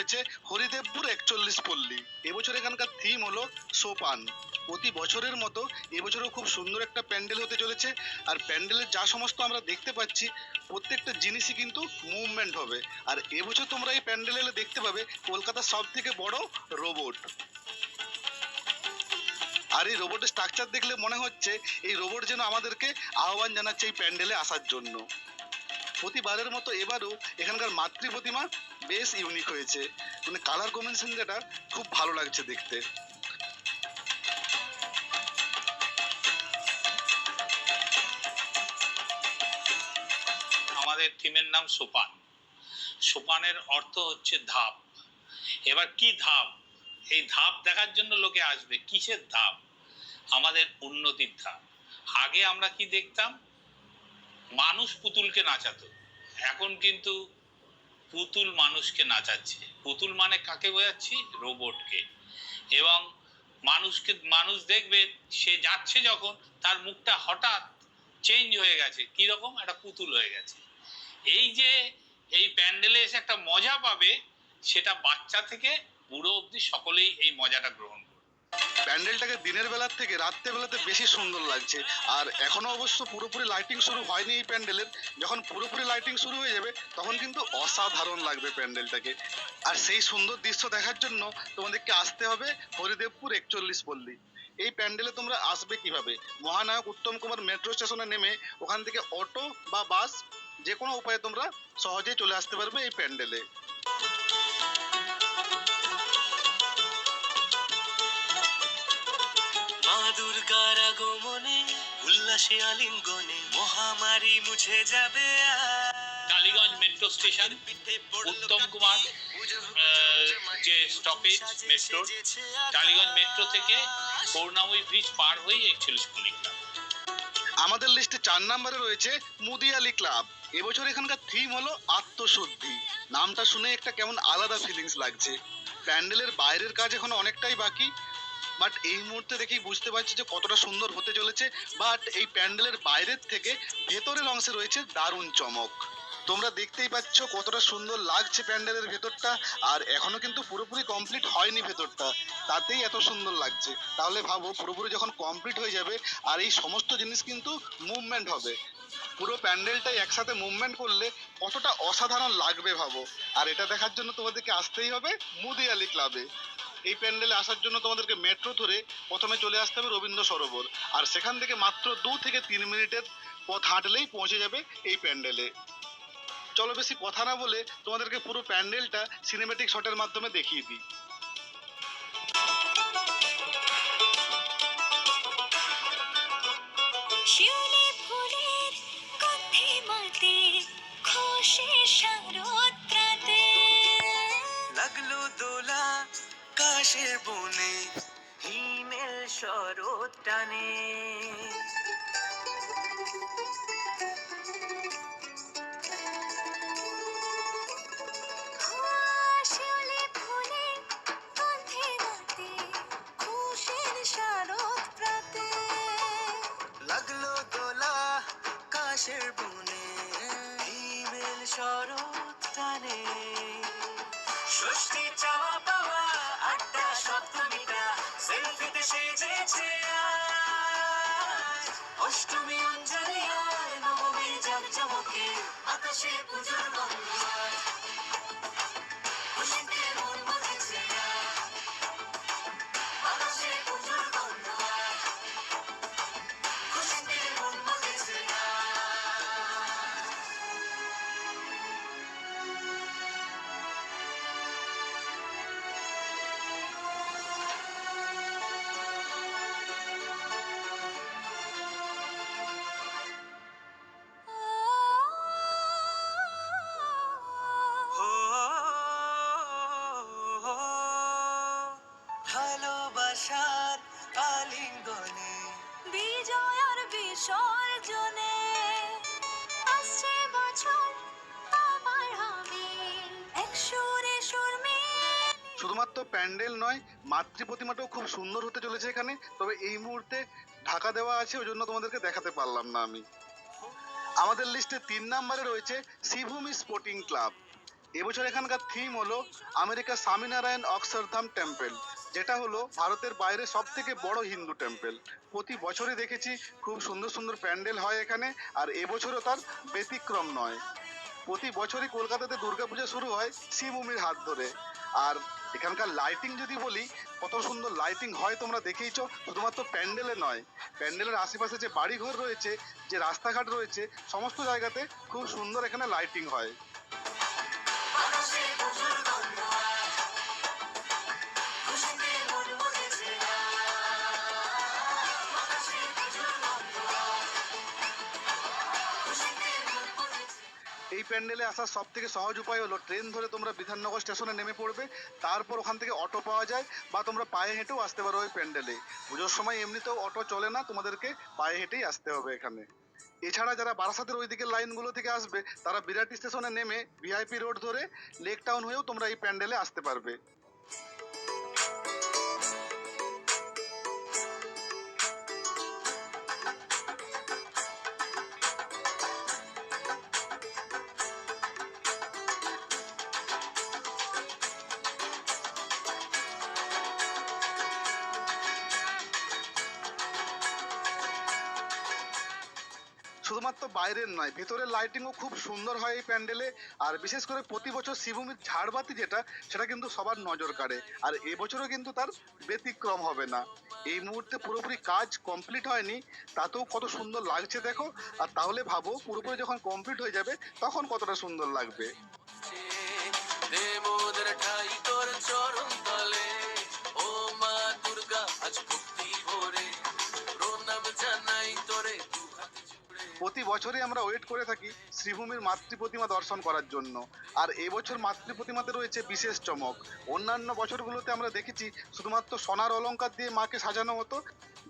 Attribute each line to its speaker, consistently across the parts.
Speaker 1: রয়েছে হরিদেবপুর 41 পল্লী। এবছর এখানকার থিম হলো সোপান। প্রতি বছরের মতো এবছরও খুব সুন্দর একটা প্যান্ডেল হতে চলেছে। আর প্যান্ডেলের যা সমস্ত আমরা দেখতে পাচ্ছি প্রত্যেকটা জিনিসই কিন্তু মুভমেন্ট হবে। আর এবছর তোমরা এই প্যান্ডেলে দেখতে পাবে কলকাতার সব থেকে বড় রোবট। আর এই রোবটের স্ট্রাকচার দেখলে মনে হচ্ছে এই রোবট যেন আমাদেরকে আহ্বান জানাচ্ছে এই প্যান্ডেলে আসার জন্য। প্রতিবারের মতো এবারও এখানকার মাতৃ প্রতিমা বেশ ইউনিক হয়েছে, মানে কালার কম্বিনেশন যেটা খুব ভালো লাগছে দেখতে।
Speaker 2: আমাদের থিমের নাম সোপান। সোপানের অর্থ হচ্ছে ধাপ। এবার কি ধাপ? এই ধাপ দেখার জন্য লোকে আসবে। কিসের ধাপ? আমাদের উন্নতির ধাপ। আগে আমরা কি দেখতাম? মানুষ পুতুলকে নাচাতো, এখন কিন্তু পুতুল মানুষকে নাচাচ্ছে। পুতুল মানে কাকে বোঝাচ্ছি? রোবটকে। এবং মানুষ দেখবে সে যাচ্ছে যখন তার মুখটা হঠাৎ চেঞ্জ হয়ে গেছে, কিরকম একটা পুতুল হয়ে গেছে। এই যে এই প্যান্ডেলে এসে একটা মজা পাবে, সেটা বাচ্চা থেকে বুড়ো অবধি সকলেই এই মজাটা গ্রহণ করবে।
Speaker 1: প্যান্ডেলটাকে দিনের বেলার থেকে রাত্রে বেলাতে বেশি সুন্দর লাগছে। আর এখনো অবশ্য পুরোপুরি লাইটিং শুরু হয়নি এই প্যান্ডেলের। যখন পুরোপুরি লাইটিং শুরু হয়ে যাবে তখন কিন্তু অসাধারণ লাগবে প্যান্ডেলটাকে। আর সেই সুন্দর দৃশ্য দেখার জন্য তোমাদেরকে আসতে হবে হরিদেবপুর 41 পল্লী। এই প্যান্ডেলে তোমরা আসবে কিভাবে? মহানায়ক উত্তম কুমার মেট্রো স্টেশনে নেমে ওখান থেকে অটো বা বাস যে কোনো উপায়ে তোমরা সহজেই চলে আসতে পারবে এই প্যান্ডেলে।
Speaker 3: মা দুর্গার আগমনে উল্লাসে আলিঙ্গনে মহামারী মুছে যাবে।
Speaker 2: টালিগঞ্জ মেট্রো স্টেশন, উত্তম কুমার যে স্টপেজ মেট্রো, টালিগঞ্জ মেট্রো থেকে করুণাময়ী ব্রিজ পার হয়ে 41 পল্লী ক্লাব।
Speaker 1: আমাদের লিস্টে 4 নম্বরে রয়েছে মুদিয়ালি ক্লাব। এবছর এখানকার থিম হলো আত্মশুদ্ধি। নামটা শুনে একটা কেমন আলাদা ফিলিংস লাগছে। প্যান্ডেলের বাইরের কাজ এখন অনেকটাই বাকি, বাট এই মুহূর্তে দেখেই বুঝতে পারছি যে কতটা সুন্দর হতে চলেছে। বাট এই প্যান্ডেলের বাইরের থেকে ভেতরের অংশে রয়েছে দারুণ চমক। তোমরা দেখতেই পাচ্ছ কতটা সুন্দর লাগছে প্যান্ডেলের ভেতরটা। আর এখনো কিন্তু পুরোপুরি কমপ্লিট হয়নি ভেতরটা, তাতেই এত সুন্দর লাগছে। তাহলে ভাবো পুরোপুরি যখন কমপ্লিট হয়ে যাবে আর এই সমস্ত জিনিস কিন্তু মুভমেন্ট হবে, পুরো প্যান্ডেলটাই একসাথে মুভমেন্ট করলে কতটা অসাধারণ লাগবে ভাবো। আর এটা দেখার জন্য তোমাদেরকে আসতেই হবে মুদিয়ালি ক্লাবে। এই প্যান্ডেলে আসার জন্য তোমাদেরকে মেট্রো ধরে প্রথমে চলে আসতে হবে রবীন্দ্র সরোবর। আর সেখান থেকে মাত্র 2 থেকে 3 মিনিটের পথ হাঁটলেই পৌঁছে যাবে এই প্যান্ডেলে। চলো বেশি কথা না বলে তোমাদেরকে পুরো প্যান্ডেলটা সিনেমেটিক শটের মাধ্যমে দেখিয়ে দিই।
Speaker 3: শিউলি ফুলের গন্ধে মাতে খসে শারদ প্রাতে লাগলো দোলা কাশের বনে হিমেল শরৎ টানে। শিউলি ফুলের গন্ধে মাতে খুশির শারদ প্রাতে লাগলো দোলা কাশের বনে হিমেল শরৎ টানে। ষষ্ঠী চাওয়া পাওয়া আড্ডা সপ্তমীটা সেলফিতে সেজেছে আজ। অষ্টমী অঞ্জলি আর নবমী জাকজমকে আকাশে পুজোর গন্ধ আজ। খুশিতে মন মজেছে আজ, আকাশে পুজোর গন্ধ আজ। খুশিতে মন মজেছে আজ। ভালোবাসার আলিঙ্গনে বিজয় আর বিসর্জনে আসছে বছর আবার হবে এক সুরে সুর মিলিয়ে।
Speaker 1: শুধুমাত্র প্যান্ডেল নয়, মাতৃ প্রতিমাটাও খুব সুন্দর হতে চলেছে এখানে। তবে এই মুহূর্তে ঢাকা দেওয়া আছে, ওই জন্য তোমাদেরকে দেখাতে পারলাম না আমি। আমাদের লিস্টে 3 নম্বরে রয়েছে শ্রীভূমি স্পোর্টিং ক্লাব। এবছর এখানকার থিম হলো আমেরিকার স্বামীনারায়ণ অক্ষরধাম টেম্পল, যেটা হলো ভারতের বাইরে সব থেকে বড় হিন্দু টেম্পল। প্রতি বছরই দেখেছি খুব সুন্দর সুন্দর প্যান্ডেল হয় এখানে, আর এবছরও তার ব্যতিক্রম নয়। প্রতি বছরই কলকাতাতে দুর্গাপূজা শুরু হয় শ্রীভূমির হাত ধরে। আর এখানকার লাইটিং যদি বলি, কত সুন্দর লাইটিং হয় তোমরা দেখেইছো, শুধুমাত্র প্যান্ডেলে নয়, প্যান্ডেলের আশেপাশে যে বাড়িঘর রয়েছে, যে রাস্তাঘাট রয়েছে, সমস্ত জায়গাতে খুব সুন্দর এখানে লাইটিং হয়। এই প্যান্ডেলে আসার সব থেকে সহজ উপায় হলো ট্রেন ধরে তোমরা বিধাননগর স্টেশনে নেমে পড়বে, তারপর ওখান থেকে অটো পাওয়া যায়, বা তোমরা পায়ে হেঁটেও আসতে পারো ওই প্যান্ডেলে। পুজোর সময় এমনিতেও অটো চলে না, তোমাদেরকে পায়ে হেঁটেই আসতে হবে এখানে। এছাড়া যারা বারাসাতের ওই দিকের লাইনগুলো থেকে আসবে, তারা বিরাটি স্টেশনে নেমে ভিআইপি রোড ধরে লেক টাউন হয়েও তোমরা এই প্যান্ডেলে আসতে পারবে। শুধুমাত্র বাইরের নয়, ভেতরের লাইটিংও খুব সুন্দর হয় এই প্যান্ডেলে। আর বিশেষ করে প্রতি বছর শ্রীভূমির ঝাড়বাতি যেটা, সেটা কিন্তু সবার নজর কাড়ে, আর এবছরও কিন্তু তার ব্যতিক্রম হবে না। এই মুহূর্তে পুরোপুরি কাজ কমপ্লিট হয়নি, তাতেও কত সুন্দর লাগছে দেখো। আর তাহলে ভাবো পুরোপুরি যখন কমপ্লিট হয়ে যাবে তখন কতটা সুন্দর লাগবে।
Speaker 4: দে মোদের ঠাই তোর চরণ তলে, ও মা দুর্গা আজ ভক্তি ভরে প্রণাম জানাই তোরে দুহাত জুড়ে।
Speaker 1: প্রতি বছরই আমরা ওয়েট করে থাকি শ্রীভূমির মাতৃ প্রতিমা দর্শন করার জন্য, আর এবছর মাতৃ প্রতিমাতে রয়েছে বিশেষ চমক। অন্যান্য বছরগুলোতে আমরা দেখেছি শুধুমাত্র সোনার অলংকার দিয়ে মাকে সাজানো হতো,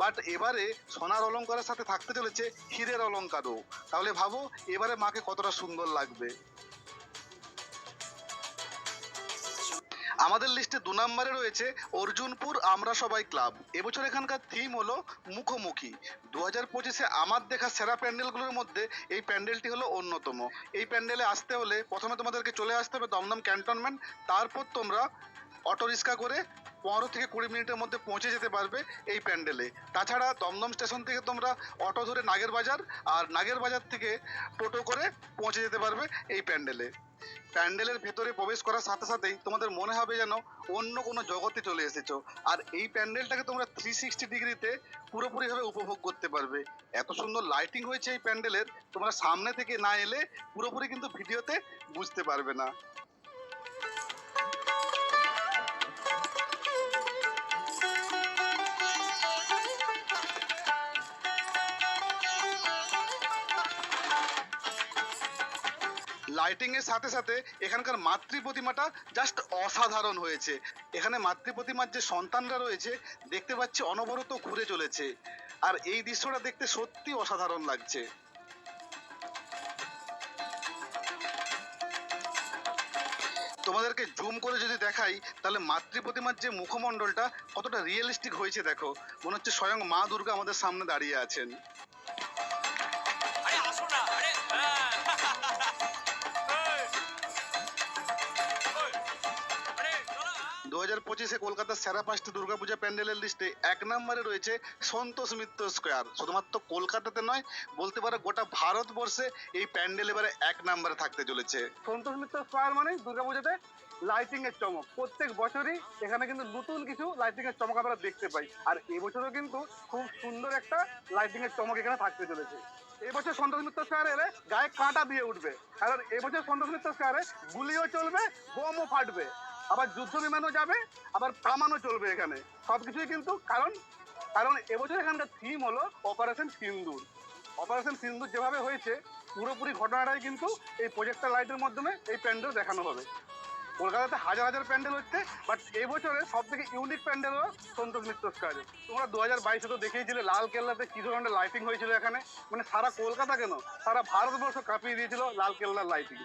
Speaker 1: বাট এবারে সোনার অলংকারের সাথে থাকতে চলেছে হীরের অলংকারও। তাহলে ভাবো এবারে মাকে কতটা সুন্দর লাগবে। আমাদের লিস্টে 2 নম্বরে রয়েছে অর্জুনপুর আমরা সবাই ক্লাব। এবছর এখানকার থিম হলো মুখোমুখি। 2025-এ আমার দেখা সেরা প্যান্ডেলগুলোর মধ্যে এই প্যান্ডেলটি হলো অন্যতম। এই প্যান্ডেলে আসতে হলে প্রথমে তোমাদেরকে চলে আসতে হবে দমদম ক্যান্টনমেন্ট, তারপর তোমরা অটো রিক্সা করে 15 থেকে 20 মিনিটের মধ্যে পৌঁছে যেতে পারবে এই প্যান্ডেলে। তাছাড়া দমদম স্টেশন থেকে তোমরা অটো ধরে নাগের বাজার, আর নাগের বাজার থেকে টোটো করে পৌঁছে যেতে পারবে এই প্যান্ডেলে। প্যান্ডেলের ভেতরে প্রবেশ করার সাথে সাথেই তোমাদের মনে হবে যেন অন্য কোনো জগতে চলে এসেছো। আর এই প্যান্ডেলটাকে তোমরা 360 ডিগ্রিতে পুরোপুরিভাবে উপভোগ করতে পারবে। এত সুন্দর লাইটিং হয়েছে এই প্যান্ডেলের, তোমরা সামনে থেকে না এলে পুরোপুরি কিন্তু ভিডিওতে বুঝতে পারবে না। লাইটিং এর সাথে সাথে এখানকার মাতৃ প্রতিমাটা জাস্ট অসাধারণ হয়েছে। এখানে মাতৃ প্রতিমার যে সন্তানরা রয়েছে দেখতে পাচ্ছি অনবরত ঘুরে চলেছে, আর এই দৃশ্যটা দেখতে সত্যি অসাধারণ লাগছে। তোমাদেরকে জুম করে যদি দেখাই, তাহলে মাতৃ প্রতিমার যে মুখমণ্ডলটা কতটা রিয়েলিস্টিক হয়েছে দেখো, মনে হচ্ছে স্বয়ং মা দুর্গা আমাদের সামনে দাঁড়িয়ে আছেন।
Speaker 4: আরে আসো না, আরে আরে চলো।
Speaker 1: 2025-এ কলকাতার সেরা 5টি দুর্গাপূজা প্যান্ডেলের লিস্টে 1 নম্বরে রয়েছে সন্তোষ মিত্র স্কোয়ার। শুধুমাত্র কলকাতাতে নয়, বলতে পারো গোটা ভারতবর্ষে এই প্যান্ডেল এবারে 1 নম্বরে থাকতে চলেছে। সন্তোষ মিত্র স্কোয়ার মানে দুর্গাপূজাতে লাইটিং এর চমক। প্রত্যেক বছরই এখানে কিন্তু নতুন কিছু লাইটিং এর চমক আমরা দেখতে পাই, আর এবছরও কিন্তু খুব সুন্দর একটা লাইটিং এর চমক এখানে থাকতে চলেছে। এবছর সন্তোষ মিত্র স্কোয়ারে এলে গায়ে কাঁটা দিয়ে উঠবে, কারণ এবছর সন্তোষ মিত্র স্কোয়ারে গুলিও চলবে, বোমও ফাটবে, আবার যুদ্ধ বিমানও যাবে, আবার কামানও চলবে এখানে, সবকিছুই কিন্তু কারণ এবছর এখানকার থিম হলো অপারেশন সিন্দুর। অপারেশন সিন্দুর যেভাবে হয়েছে পুরোপুরি ঘটনাটাই কিন্তু এই প্রজেক্টর লাইটের মাধ্যমে এই প্যান্ডেল দেখানো হবে। কলকাতাতে হাজার হাজার প্যান্ডেল হচ্ছে, বাট এবছরে সব থেকে ইউনিক প্যান্ডেল হলো সন্তোষ মিত্র স্কোয়ারে। তোমরা 2022-এ তো দেখেইছিলে লাল কেল্লাতে কি ধরনের লাইটিং হয়েছিল এখানে, মানে সারা কলকাতা কেন সারা ভারতবর্ষ কাঁপিয়ে দিয়েছিল লাল কেল্লার লাইটিং।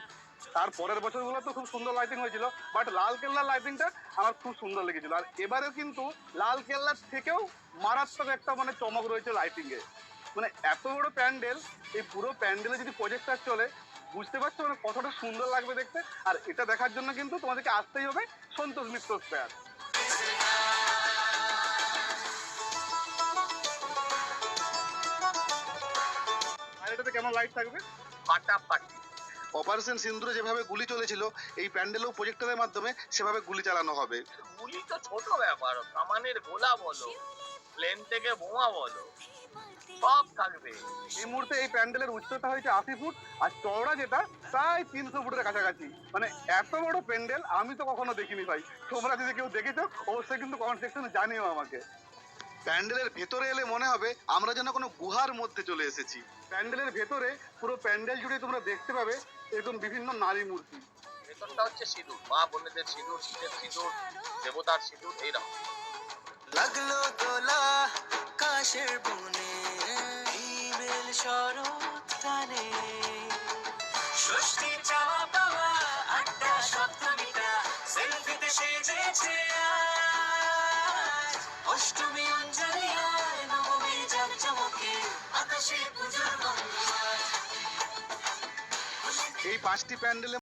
Speaker 1: তার পরের বছরগুলো তো খুব সুন্দর লাইটিং হয়েছিল, বাট লাল কেল্লার লাইটিংটা আমার খুব সুন্দর লেগেছিল। আর এবারে কিন্তু লাল কেল্লার থেকেও মারাত্মক একটা মানে চমক রয়েছে লাইটিংয়ে। মানে এত বড় প্যান্ডেল, এই পুরো প্যান্ডেলে যদি প্রজেক্টর চলে, বুঝতে পারছো মানে কতটা সুন্দর লাগবে দেখতে। আর এটা দেখার জন্য কিন্তু তোমাদেরকে আসতেই হবে সন্তোষ মিত্র স্কয়ার। আর এটাতে কেমন লাইট থাকবে?
Speaker 5: ফাটাফাটি।
Speaker 1: অপারেশন সিন্দুরে যেভাবে গুলি চলেছিল, এই প্যান্ডেলেও প্রজেক্টরের মাধ্যমে সেভাবে গুলি চালানো হবে।
Speaker 5: গুলি তো ছোট ব্যাপার, কামানের গোলা বলো, প্লেন থেকে বোমা বলো, সব থাকবে।
Speaker 1: এই মুহূর্তে এই প্যান্ডেলের উচ্চতা হয়েছে 80 ফুট, আর চওড়া যেটা প্রায় 300 ফুটের কাছাকাছি। মানে এত বড় প্যান্ডেল আমি তো কখনো দেখিনি ভাই। তোমরা যদি কেউ দেখেছো অবশ্যই কিন্তু কমেন্ট সেকশনে জানিও আমাকে। প্যান্ডেলের ভেতরে এলে মনে হবে আমরা যেন কোনো গুহার মধ্যে চলে এসেছি। প্যান্ডেলের ভেতরে পুরো প্যান্ডেল জুড়ে তোমরা দেখতে পাবে এরকম বিভিন্ন নারী মূর্তি।
Speaker 5: ভেতরটা হচ্ছে সিঁদুর, মা বোনেদের সিঁদুর, শীতের সিঁদুর, দেবতার সিঁদুর, এইরকম।
Speaker 3: লাগলো দোলা কাশের বনে হিমেল শরৎ টানে ষষ্ঠী চাওয়া পাওয়া আড্ডা সপ্তমীটা সেলফিতে সেজেছে আজ অষ্টমী অঞ্জলি আর নবমী জাকজমকে আকাশে পুজোর গন্ধ।
Speaker 1: এই 5টি প্যান্ডেলে